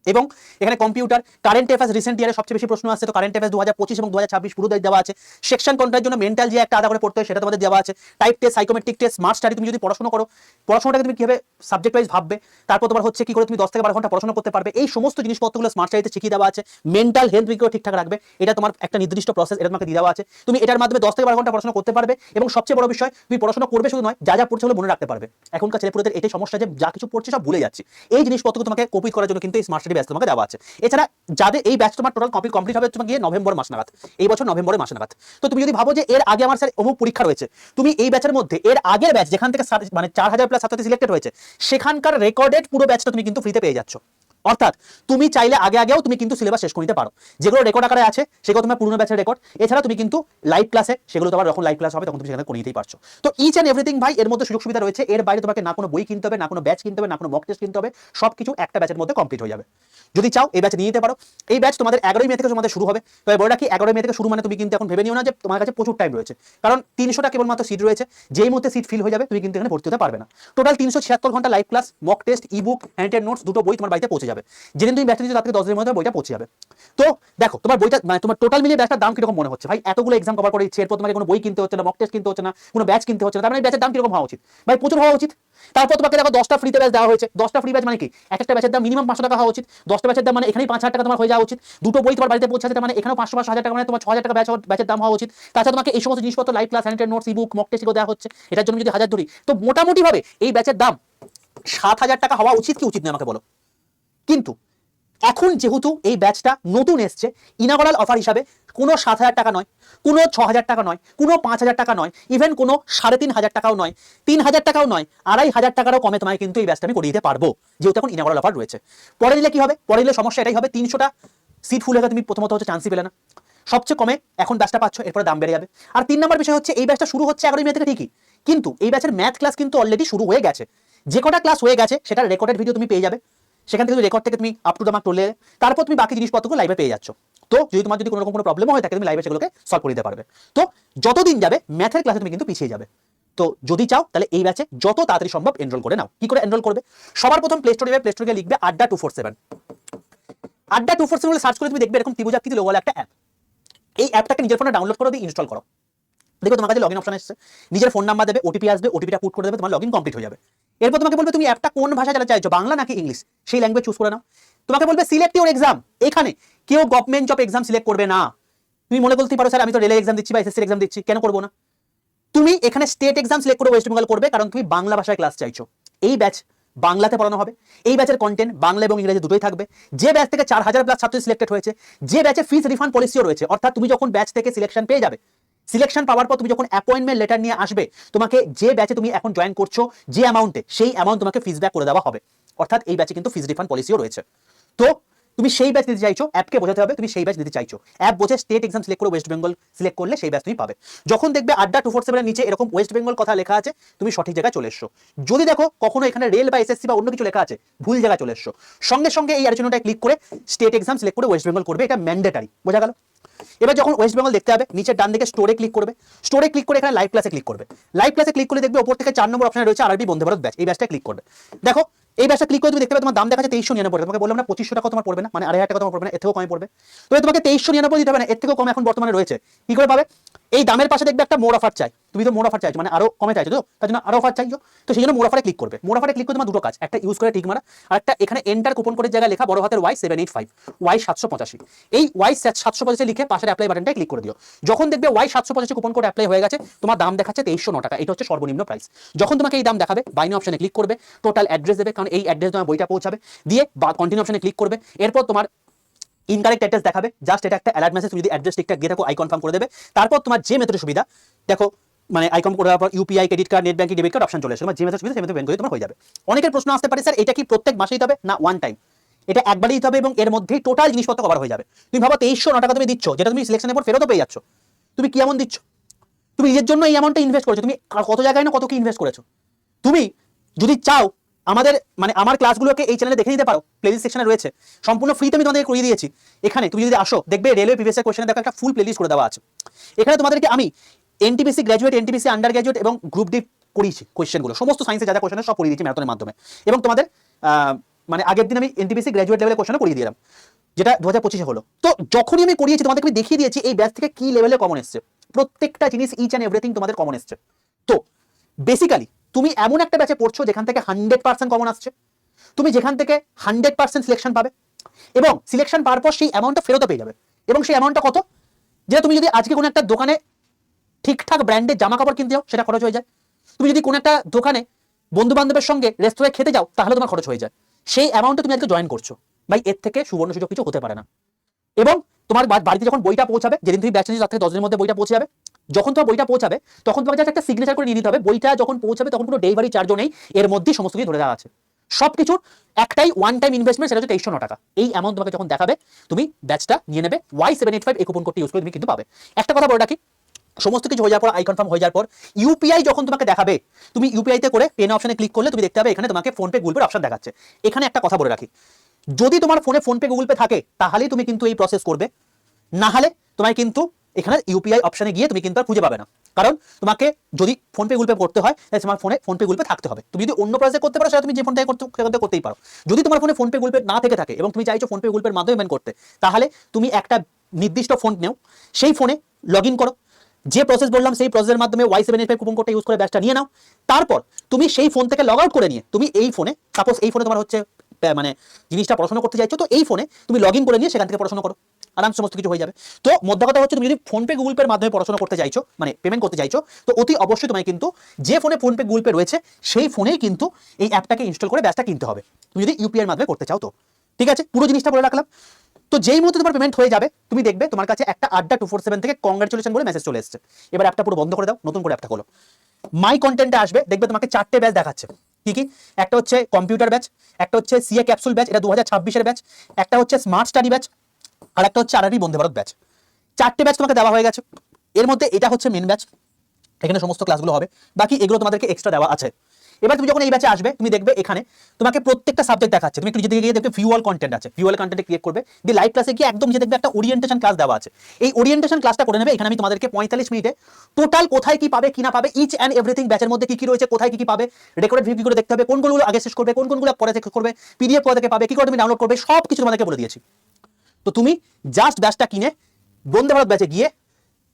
এবং এখানে কম্পিউটার, কারেন্ট অ্যাফেয়ার্স, রিসেন্ট ইয়ারে সবচেয়ে বেশি প্রশ্ন আসছে, তো কারেন্ট অ্যাফেয়ার্স 2025 এবং 2026 পুরো দেওয়া আছে। সেকশন কন্ট্রোলের জন্য মেন্টাল যে একটা আলাদা করে পড়তে হয় সেটা তোমাদের দেওয়া আছে। Type test, psychometric test, smart study, তুমি যদি পড়াশোনা করো, পড়াশোনাটাকে তুমি কিভাবে সাবজেক্ট ওয়াইজ ভাববে, তারপর তোমার হচ্ছে কি করে তুমি 10 থেকে 12 ঘন্টা পড়াশোনা করতে পারবে, এই সমস্ত জিনিসপত্রগুলো স্মার্ট স্টাডিতে শিখিয়ে দেওয়া আছে। মেন্টাল হেলথ দিকেও ঠিকঠাক রাখবে, এটা তোমার একটা নির্দিষ্ট প্রসেস, এটা তোমাকে দিয়ে দেওয়া আছে। তুমি এটার মাধ্যমে 10 থেকে 12 ঘন্টা পড়াশোনা করতে পারবে এবং সবচেয়ে বড় বিষয় তুমি পড়াশোনা করবে শুধু নয়, যা যা পড়ছে হলো মনে রাখতে পারবে। এখনকার ছেলেপুলেদের এটাই সমস্যা যে যা কিছু পড়ছে সব ভুলে যাচ্ছে। এই জিনিসপত্র তোমাকে কপি করার জন্য কিন্তু এই স্মার্ট স্টাডি ব্যাচ তোমাকে দেওয়া আছে। এছাড়া যাদের এই ব্যাচ তোমার টোটাল কমপ্লিট হবে তোমার গিয়ে নভেম্বর মাস নাগাদ, এই বছর নভেম্বরের মাস নাগাদ। তো তুমি যদি ভাবো যে এর আগে আমার স্যার অমুক পরীক্ষা রয়েছে, তুমি এই ব্যাচের মধ্যে এর আগের ব্যাচ যেখান থেকে মানে 4000 প্লাস ছাত্রছাত্রী সিলেক্টেড হয়েছে, সেখানকার রেকর্ডেড পুরো ব্যাচটা তুমি কিন্তু ফ্রিতে পেয়ে যাচ্ছ। অর্থাৎ তুমি চাইলে আগেও তুমি কিন্তু সিলেবাস শেষ করে নিতে পারো, যেগুলো রেকর্ড আকারে আছে সেগুলো তোমার পুরনো ব্যাচের রেকর্ড। এছাড়া তুমি কিন্তু লাইভ ক্লাসে সেগুলো তোমার যখন লাইভ ক্লাস হবে তখন তুমি সেখানে করে নিতেই পারছো। তো ইচ অ্যান্ড এভরিথিং ভাই এর মধ্যে সুযোগ সুবিধা রয়েছে। এর বাইরে তোমাকে না কোনো বই কিনতে হবে, না কোনো ব্যাচ কিনতে হবে, না কোনো মক টেস্ট কিনতে হবে, সবকিছু একটা ব্যাচের মধ্যে কমপ্লিট হয়ে যাবে। যদি চাও এই ব্যাচ নিয়ে নিতে পারো। এই ব্যাচ তোমাদের 11ই মে থেকে তোমাদের শুরু হবে। তবে বলে রাখি 11ই মে থেকে শুরু মানে তুমি কিন্তু এখন ভেবে নিও না যে তোমার কাছে প্রচুর টাইম রয়েছে, কারণ 300টা কেবলমাত্র সিট রয়েছে। যেই মুহূর্তে সিট ফিল হয়ে যাবে তুমি কিন্তু এখানে ভর্তি হতে পারবে না। টোটাল 376 ঘন্টা live class, mock test, ebook, handed notes, দুটো বই তোমার বাড়িতে পৌঁছে যাবে। যেদিন তুমি ব্যাচটা দিচ্ছ তার থেকে 10 দিনের মধ্যে বইটা পৌঁছে যাবে। তো দেখো তোমার বইটা মানে তোমার টোটাল মিলিয়ে ব্যাচটার দাম কিরকম মনে হচ্ছে ভাই? এতগুলো এক্সাম কভার করে দিচ্ছে, এরপর তোমাকে কোনো বই কিনতে হচ্ছে না, মক টেস্ট কিনতে হচ্ছে না, কোনো ব্যাচ কিনতে হচ্ছে না, তার মানে ব্যাচের দাম কিরকম হওয়া উচিত ভাই? প্রচুর হওয়া উচিত। তারপর তোমাকে দেখো 10টা ফ্রিতে ব্যাচ দেওয়া হয়েছে। 10টা ফ্রি ব্যাচ মানে কি? একটা ব্যাচের দাম মিনিমাম 500 টাকা হওয়া উচিত। 10টা ব্যাচের দাম মানে এখানেই 5000 টাকা তোমার হয়ে যাওয়া উচিত। দুটো বই তোমার বাড়িতে পৌঁছাতে মানে এখানেও 500-1000 টাকা, মানে তোমার 6000 টাকা ব্যাচের দাম হওয়া উচিত। তাছাড়া তোমাকে এই সমস্ত জিনিসপত্র live class, handed notes, ebook, mock test দেওয়া হচ্ছে, এটার জন্য যদি 1000 ধরি তো মোটামুটি ভাবে এই ব্যাচের দাম 7000 টাকা হওয়া উচিত কি উচিত নয় আমাকে বলো? কিন্তু এখন যেহেতু এই ব্যাচটা নতুন এসছে, ইনাগোরাল অফার হিসাবে কোনো 7000 টাকা নয়, কোনো 6000 টাকা নয়, কোনো 5000 টাকা নয়, ইভেন কোনো 3500 টাকাও নয়, 3000 টাকাও নয়, 2500 টাকারও কমে তোমায় কিন্তু এই ব্যাচটা আমি করিয়ে দিতে পারবো, যেহেতু এখন ইনাগোরাল অফার রয়েছে। পরে নিলে কি হবে? পরে নিলে সমস্যা এটাই হবে, 300টা সিট ফুল হয়ে তুমি প্রথমত হচ্ছে চান্সই পেলে না। সবচেয়ে কমে এখন ব্যাচটা পাচ্ছ, এরপরে দাম বেড়ে যাবে। আর 3 নম্বর বিষয় হচ্ছে এই ব্যাচটা শুরু হচ্ছে 11ই মে থেকে ঠিকই, কিন্তু এই ব্যাচের ম্যাথ ক্লাস কিন্তু অলরেডি শুরু হয়ে গেছে। যে কটা ক্লাস হয়ে গেছে সেটা রেকর্ডেড ভিডিও তুমি পেয়ে যাবে, সেখান থেকে রেকর্ড থেকে তুমি আপ টু দ্য মার্ক তুলে তারপর তুমি বাকি জিনিসপত্রগুলো লাইভে পেয়ে যাচ্ছ। তো যদি তোমার যদি কোনো রকম কোনো প্রবলেম হয় থাকে তুমি লাইভে সেগুলোকে সলভ করে দিতে পারবে। তো যতদিন যাবে ম্যাথের ক্লাসে তুমি কিন্তু পিছিয়ে যাবে। তো যদি চাও তাহলে এই ব্যাচে যত তাড়াতাড়ি সম্ভব এনরোল করে নাও। কি করে এনরোল করবে? সবার প্রথম প্লে স্টোরে যাবে, প্লে স্টোরে লিখবে আড্ডা 247। আড্ডা 247 বলে সার্চ করে তুমি দেখবে এরকম ত্রিভুজাকৃতি লোগো একটা অ্যাপ। এই অ্যাপটাকে নিজের ফোনে ডাউনলোড করে দিয়ে ইনস্টল করো। দেখো তোমার কাছে লগইন অপশন আসছে, নিজের ফোন নাম্বার দেবে, ওটিপি আসবে, ওটিপিটা পুট করে দেবে, তোমার লগইন কমপ্লিট হয়ে যাবে। এরপর তোমাকে বলবে তুমি অ্যাপটা কোন ভাষায় চালাতে চাইছো, বাংলা নাকি ইংলিশ, সেই ল্যাঙ্গুয়েজ চুজ করে নাও। তোমাকে বলবে সিলেক্ট ইওর এক্সাম। এখানে কেউ গভর্নমেন্ট জব এক্সাম সিলেক্ট করবে না। তুমি মনে করতে পারো স্যার আমি তো রেলের এক্সাম দিচ্ছি বা এসএসসি এক্সাম দিচ্ছি, কেন করবো না? তুমি এখানে স্টেট এক্সাম সিলেক্ট করে ওয়েস্ট বেঙ্গল করবে, কারণ তুমি বাংলা ভাষায় ক্লাস চাইছো। এই ব্যাচ বাংলাতে পড়ানো হবে। এই ব্যাচের কন্টেন্ট বাংলা এবং ইংরেজি দুটোই থাকবে। যে ব্যাচ থেকে 4000+ ছাত্র সিলেক্টেড হয়েছে, যে ব্যাচে ফিস রিফান্ড পলিসিও রয়েছে, অর্থাৎ তুমি যখন ব্যাচ থেকে সিলেকশন পেয়ে যাবে, সিলেকশন পাওয়ার পর তুমি যখন অ্যাপয়েন্টমেন্ট লেটার নিয়ে আসবে, তোমাকে যে ব্যাচে তুমি এখন জয়েন করছো যে অ্যামাউন্টে, সেই অ্যামাউন্ট তোমাকে ফিস ব্যাক করে দেওয়া হবে। অর্থাৎ এই ব্যাচে কিন্তু ফিস রিফান্ড পলিসিও রয়েছে। তো তুমি সেই ব্যাচ দিতে চাইছো, অ্যাপকে বোঝাতে হবে তুমি সেই ব্যাচ দিতে চাইছো। অ্যাপ বোঝে স্টেট এক্সাম সিলেক্ট করে ওয়েস্ট বেঙ্গল সিলেক্ট করলে সেই ব্যাচ তুমি পাবে। যখন দেখবে আড্ডা 247 এর নিচে এরকম ওয়েস্ট বেঙ্গল কথা লেখা আছে, তুমি সঠিক জায়গায় চলে এসছো। যদি দেখো কখনো এখানে রেল বা এসএসসি বা অন্য কিছু লেখা আছে, ভুল জায়গায় চলে এসছো। সঙ্গে সঙ্গে এই আলোচনাটায় ক্লিক করে স্টেট এক্সাম সিলেক্ট করে ওয়েস্ট বেঙ্গল করবে, এটা ম্যান্ডেটারি। বোঝা গেল? এবার যখন ওয়েস্ট বেঙ্গল দেখতে হবে, নিচের ডান দিকে স্টোরে ক্লিক করবে। স্টোরে ক্লিক করে এখানে লাইভ ক্লাসে ক্লিক করবে। লাইভ ক্লাসে ক্লিক করলে দেখবে ওপর থেকে 4 নম্বর অপশনে রয়েছে আরবি বন্দে ভারত ব্যাচ। এই ব্যাচটা ক্লিক করবে। দেখো এই ব্যাচটা ক্লিক করে তুমি দেখতে পাবে তোমার দাম দেখাচ্ছে 2399। তোমাকে বললাম না 2500 টাকা তোমার পড়বে না, মানে 2500 টাকা তোমার পড়বে না, এর থেকেও কমে পড়বে। তবে তোমাকে 2399 দিতে হবে না, এর থেকেও কম এখন বর্তমানে রয়েছে। কি করে পাবে? এই দামের পাশে দেখবে একটা মোর অফার চাই। তুমি তো মোর অফার চাইছো, মানে আরো কমে চাইছো, তো তার জন্য আরো অফার চাইছো। তো সেই জন্য মোর অফারে ক্লিক করবে। মোর অফারে ক্লিক করে তোমার দুটো কাজ, একটা ইউজ করে টিক মারা, আর একটা এখানে এন্টার কুপন কোডের জায়গায় লেখা বড় হাতের Y785 Y785। এই Y785 লিখে পাশের অ্যাপ্লাই বাটনটায় ক্লিক করে দিও। যখন দেখবে Y785 কুপন কোড অ্যাপ্লাই হয়ে গেছে, তোমার দাম দেখাচ্ছে 2309 টাকা। এটা হচ্ছে সর্বনিম্ন প্রাইস। যখন তোমাকে এই দাম দেখাবে, বাইনে অপশনে ক্লিক করবে, টোটাল অ্যাড্রেস দেবে, কারণ এই অ্যাড্রেস তোমার বইটা পৌঁছাবে, দিয়ে বা কন্টিনিউ অপশনে ক্লিক করবে। এরপর তোমার ইনকারেক্ট অ্যাড্রেস দেখাবে, জাস্ট এটা একটা অ্যালার্ট মেসেজ, তুমি যদি অ্যাড্রেস ঠিকঠাক দিয়ে থাকো আই কনফার্ম করে দেবে। তারপর তোমার যে মেথডের সুবিধা দেখো, মানে আই কনফার্ম করে দেওয়ার পর UPI, credit card, net banking, debit card option চলে আসে। তোমার যে মেথড সুবিধা সেই মেথড ব্যাংক করে তোমার হয়ে যাবে। অনেকের প্রশ্ন আসতে পারে স্যার এটা কি প্রত্যেক মাসে দিতে হবে? না, ওয়ান টাইম। এটা একবারই দিতে হবে এবং এর মধ্যেই টোটাল জিনিসপত্র কভার হয়ে যাবে। তুমি ভাবো 2309 টাকা তুমি দিচ্ছ, যেটা তুমি সিলেকশনের পর ফেরতও পেয়ে যাচ্ছ। তুমি কি এমন দিচ্ছ? তুমি নিজের জন্য এই অ্যামাউন্টটা ইনভেস্ট করেছো, তুমি কত জায়গায় না কত কি ইনভেস্ট করেছো। তুমি যদি চাও আমাদের মানে আমার ক্লাসগুলোকে এই চ্যানেলে দেখে নিতে পারো, প্লেলিস্ট সেকশনে রয়েছে, সম্পূর্ণ ফ্রিতে আমি তোমাদের করিয়ে দিয়েছি। এখানে তুমি যদি আসো দেখবে রেলওয়ে প্রিভিয়াস ইয়ার কোশ্চেনে দেখো একটা ফুল প্লেলিস্ট করে দেওয়া আছে। এখানে তোমাদেরকে আমি NTPC graduate, NTPC under graduate এবং গ্রুপ ডি করিয়েছি কোশ্চেনগুলো, সমস্ত সায়েন্সে যা যা কোশ্চেন সব করিয়ে দিয়েছি ম্যারাথনের মাধ্যমে। এবং তোমাদের মানে আগের দিন আমি এনটিপিসি গ্র্যাজুয়েট লেভেলের কোশ্চেনও করিয়ে দিলাম, যেটা 2025 হলো। তো যখনই আমি করিয়েছি তোমাদেরকে আমি দেখিয়ে দিয়েছি এই ব্যাচ থেকে কি লেভেলে কমন এসছে, প্রত্যেকটা জিনিস ইচ অ্যান্ড এভরিথিং তোমাদের কমন এসছে। তো বেসিক্যালি তুমি এমন একটা ব্যাচে পড়ছো যেখান থেকে 100% কমন আসছে, তুমি যেখান থেকে 100% সিলেকশন পাবে, এবং সিলেকশন পাওয়ার পর সেই অ্যামাউন্টটা ফেরতও পেয়ে যাবে। এবং সেই অ্যামাউন্টটা কত? যেটা তুমি যদি আজকে কোনো একটা দোকানে ঠিকঠাক ব্র্যান্ডের জামা কাপড় কিনতে যাও সেটা খরচ হয়ে যায়। তুমি যদি কোনো একটা দোকানে বন্ধু বান্ধবের সঙ্গে রেস্তোরাঁয় খেতে যাও তাহলে তোমার খরচ হয়ে যায়। সেই অ্যামাউন্টে তুমি আজকে জয়েন করছো, ভাই এর থেকে সুবর্ণ সুযোগ কিছু হতে পারে না। এবং তোমার বাড়িতে যখন বইটা পৌঁছাবে, যেদিন তুমি ব্যাচ নিয়েছো তার থেকে 10 দিনের মধ্যে বইটা পৌঁছে যাবে। যখন তোমার বইটা পৌঁছাবে তখন তোমাকে জাস্ট একটা সিগনেচার করে নিয়ে নিতে হবে। বইটা যখন পৌঁছাবে তখন কোনো ডেলিভারি চার্জও নেই, এর মধ্যেই সমস্ত কিছু ধরে দেওয়া আছে। সবকিছুর একটাই ওয়ান টাইম ইনভেস্টমেন্ট, সেটা হচ্ছে 2309 টাকা। এই অ্যামাউন্ট তোমাকে যখন দেখাবে তুমি ব্যাচটা নিয়ে নেবে। Y785 এই কুপন কোডটি ইউজ করে তুমি কিন্তু পাবে। একটা কথা বলে রাখি, সমস্ত কিছু হয়ে যাওয়ার পর, আই কনফার্ম হয়ে যাওয়ার পর ইউপিআই যখন তোমাকে দেখাবে, তুমি ইউপিআইতে করে পেন অপশনে ক্লিক করলে তুমি দেখতে পাবে এখানে তোমাকে ফোনপে, গুগল পে অপশন দেখাচ্ছে। এখানে একটা কথা বলে রাখি, যদি তোমার ফোনে ফোনপে, গুগল পে থাকে তাহলেই তুমি কিন্তু এই প্রসেস করবে, না হলে তোমার কিন্তু এখানে ইউপিআই অপশনে গিয়ে তুমি কিন্তু আর খুঁজে পাবে না। কারণ তোমাকে যদি ফোনপে, গুগল পে করতে হয় তাহলে তোমার ফোনে ফোনপে, গুগল পে থাকতে হবে। তুমি যদি অন্য প্রসেস করতে পারো সেটা তুমি যে ফোন থেকে করতেই পারো। যদি তোমার ফোনে ফোনপে, গুগল পে না থেকে থাকে এবং তুমি চাইছো ফোনপে, গুগল পের মাধ্যমে পেমেন্ট করতে, তাহলে তুমি একটা নির্দিষ্ট ফোন নেও, সেই ফোনে লগ ইন করো, যে প্রসেস বললাম সেই প্রসেসের মাধ্যমে Y785 কুপন কোডটা ইউজ করে ব্যাচটা নিয়ে নাও। তারপর তুমি সেই ফোন থেকে লগ আউট করে নিয়ে তুমি এই ফোনে, সাপোজ এই ফোনে তোমার হচ্ছে মানে জিনিসটা পড়াশোনা করতে চাইছো, তো এই ফোনে তুমি লগ ইন করে নিয়ে সেখান থেকে পড়াশোনা করো, আরামসে সমস্ত কিছু হয়ে যাবে। তো মোদ্দা কথা হচ্ছে তুমি যদি ফোনপে, গুগল পের মাধ্যমে পড়াশোনা করতে চাইছো, মানে পেমেন্ট করতে চাইছো, তো অতি অবশ্যই তোমায় কিন্তু যে ফোনে ফোনপে, গুগল পে রয়েছে সেই ফোনেই কিন্তু এই অ্যাপটাকে ইনস্টল করে ব্যাচটা কিনতে হবে, তুমি যদি ইউপিআই এর মাধ্যমে করতে চাও। তো ঠিক আছে, পুরো জিনিসটা বলে রাখলাম। তো যেই মুহূর্তে তোমার পেমেন্ট হয়ে যাবে তুমি দেখবে তোমার কাছে একটা আড্ডা 247 থেকে কংগ্রাচুলেশন বলে মেসেজ চলে এসেছে। এবার অ্যাপটা পুরো বন্ধ করে দাও, নতুন করে অ্যাপটা খোলো। মাই কন্টেন্টে আসবে, দেখবে তোমাকে 4টে ব্যাচ দেখাচ্ছে। কি কি? একটা হচ্ছে কম্পিউটার ব্যাচ, একটা হচ্ছে সিএ ক্যাপসুল ব্যাচ, এটা 2026 এর ব্যাচ, একটা হচ্ছে স্মার্ট স্টাডি ব্যাচ, আর একটা হচ্ছে RRB Vande Bharat batch. 4টে batch তোমাকে দেওয়া হয়ে গেছে। এর মধ্যে এটা হচ্ছে মেন ব্যাচ, এখানে সমস্ত ক্লাসগুলো হবে, বাকি এগুলো তোমাদেরকে এক্সট্রা দেওয়া আছে। এবার তুমি যখন এই ব্যাচে আসবে তুমি দেখবে এখানে তোমাকে প্রত্যেকটা সাবজেক্ট দেখাচ্ছে, তুমি একটু যদি গিয়ে দেখবে ভিউ অল কন্টেন্ট আছে, ভিউ অল কন্টেন্টে ক্লিক করবে, দিয়ে লাইভ ক্লাসে গিয়ে একদম যে দেখবে একটা ওরিয়েন্টেশন ক্লাস দেওয়া আছে, এই ওরিয়েন্টেশন ক্লাসটা করে নেবে। এখানে আমি তোমাদেরকে 45 মিনিটে টোটাল কোথায় কি পাবে কি না পাবে, ইচ অ্যান্ড এভরিথিং, ব্যাচের মধ্যে কি কি রয়েছে, কোথায় কি কি পাবে, রেকর্ডেড ভিউ কি করে দেখতে হবে, কোন কোনগুলো আগে শেষ করবে, কোন কোনগুলো পরে থেকে করবে, পিডিএফ কোথা থেকে পাবে, কি করে তুমি ডাউনলোড করবে, সব কিছু তোমাদেরকে বলে দিয়েছি। তো তুমি জাস্ট ব্যাচটা কিনে বন্দে ভারত ব্যাচে গিয়ে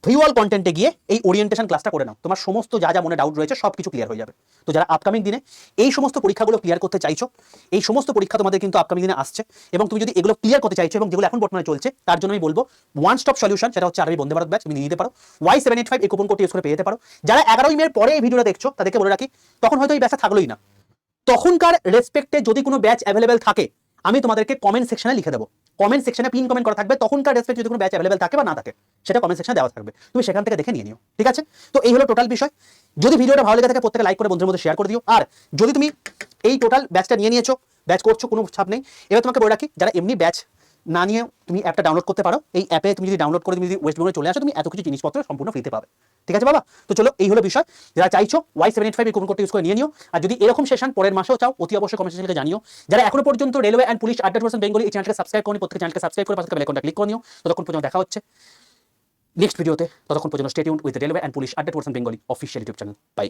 ভিউয়াল কন্টেন্টে গিয়ে এই ওরিয়েন্টেশন ক্লাসটা করে নাও, তোমার সমস্ত যা যা মনে ডাউট রয়েছে সব কিছু ক্লিয়ার হয়ে যাবে। তো যারা আপকামিং দিনে এই সমস্ত পরীক্ষাগুলো ক্লিয়ার করতে চাইছো, এই সমস্ত পরীক্ষা তোমাদের কিন্তু আপকামিং দিনে আসছে, এবং তুমি যদি এগুলো ক্লিয়ার করতে চাইছো এবং যেগুলো এখন বর্তমানে চলছে, তার জন্য আমি বলবো ওয়ান স্টপ সলিউশন, সেটা হচ্ছে আরবি বন্দে ভারত ব্যাচ, তুমি নিয়ে নিতে পারো। Y785 এই কুপন কোডটি ইউজ করে পেয়ে যেতে পারো। যারা 11ই মের পরে এই ভিডিওটা দেখছো তাদেরকে বলে রাখি, তখন হয়তো এই ব্যাচটা থাকলোই না, তখনকার রেসপেক্টে যদি কোনো ব্যাচ অ্যাভেলেবেল থাকে আমি তোমাদেরকে কমেন্ট সেকশনে লিখে দেবো, কমেন্ট সেকশনে পিন কমেন্ট করা থাকবে, তখনকার রেসপেক্ট যদি কোনো ব্যাচ অ্যাভেলেবেল থাকে বা না থাকে সেটা কমেন্ট সেকশনে দেওয়া থাকবে, তুমি সেখান থেকে দেখে নিয়ে নিও, ঠিক আছে? তো এই হলো টোটাল বিষয়। যদি ভিডিওটা ভালো লেগে থাকে প্রত্যেকে লাইক করে বন্ধুদের মধ্যে শেয়ার করে দিও। আর যদি তুমি এই টোটাল ব্যাচটা নিয়ে নিয়েছো, ব্যাচ করছো, কোনো ছাপ নেই, এবার তোমাকে বলে রাখি যারা এমনি ব্যাচ না নিয়ে তুমি অ্যাপটা ডাউনলোড করতে পারো, এই অ্যাপে তুমি যদি ডাউনলোড করে তুমি যদি ওয়েস্ট বেঙ্গলে চলে আসো, তুমি এত কিছু জিনিসপত্র সম্পূর্ণ ফ্রিতে পাবে, ঠিক আছে বাবা? তো চলো এই হলো বিষয়। যারা চাইছো Y785 এই কুপন কোডটি ইউজ করে নিয়ে নিও। আর যদি এরকম সেশন পরের মাসেও চাও অতি অবশ্যই কমেন্ট সেকশনে জানিও। যারা এখনো পর্যন্ত রেলওয়ে অ্যান্ড পুলিশ @% বেঙ্গলি এই চ্যানেলকে সাবস্ক্রাইব করনি, প্রত্যেক চ্যানেলকে সাবস্ক্রাইব করে পাশে বেল আইকনটা ক্লিক করে নিও। ততক্ষণ পর্যন্ত দেখা হচ্ছে নেক্সট ভিডিওতে, ততক্ষণ পর্যন্ত stay tuned with railway and police @% Bengali official YouTube channel. By.